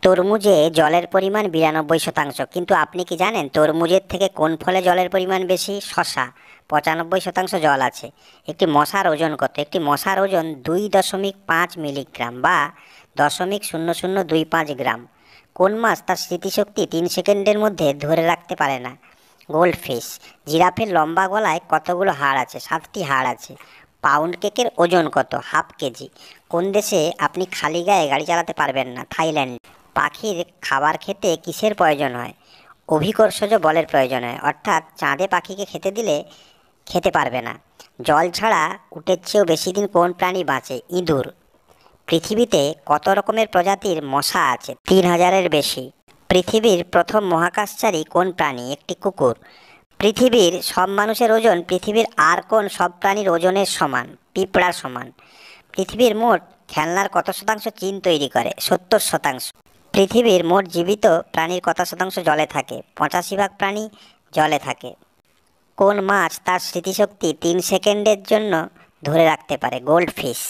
তরমুজে জলের পরিমাণ 92%, কিন্তু আপনি কি জানেন তরমুজের থেকে কোন ফলে জলের পরিমাণ বেশি? শসা। 95% জল আছে। একটি মশার ওজন কত? একটি মশার ওজন 2.5 মিলিগ্রাম বা 0.0025 গ্রাম। কোন মাছ তার স্মৃতিশক্তি 3 সেকেন্ডের মধ্যে ধরে রাখতে পারে না? গোল্ডফিশ। জিরাফের লম্বা গলায় কতগুলো হাড় আছে? 7টি হাড় আছে। পাউন্ড কেকের ওজন কত? Half KG. কোন দেশে আপনি খালি গায়ে গাড়ি চালাতে পারবেন না? থাইল্যান্ড। পাখির খাবার খেতে কিসের প্রয়োজন হয়? অভিকর্ষজ বলের প্রয়োজন হয়, অর্থাৎ চাঁদে পাখিকে খেতে দিলে খেতে পারবে না। জল ছাড়া উটের চেয়েও বেশি দিন কোন প্রাণী বাঁচে? ইঁদুর। পৃথিবীতে কত রকমের প্রজাতির মশা আছে? 3000-এর বেশি। পৃথিবীর প্রথম মহাকাশচারী কোন প্রাণী? একটি কুকুর। পৃথিবীর সব মানুষের ওজন পৃথিবীর আর কোন সব প্রাণীর ওজনের সমান? পিঁপড়ার সমান। পৃথিবীর মোট খেলনার কত শতাংশ চীন তৈরি করে? 70%। পৃথিবীর মোট জীবিত প্রাণীর কত শতাংশ জলে থাকে? 85% প্রাণী জলে থাকে। কোন মাছ তার স্মৃতিশক্তি 3 সেকেন্ডের জন্য ধরে রাখতে পারে? গোল্ডফিশ।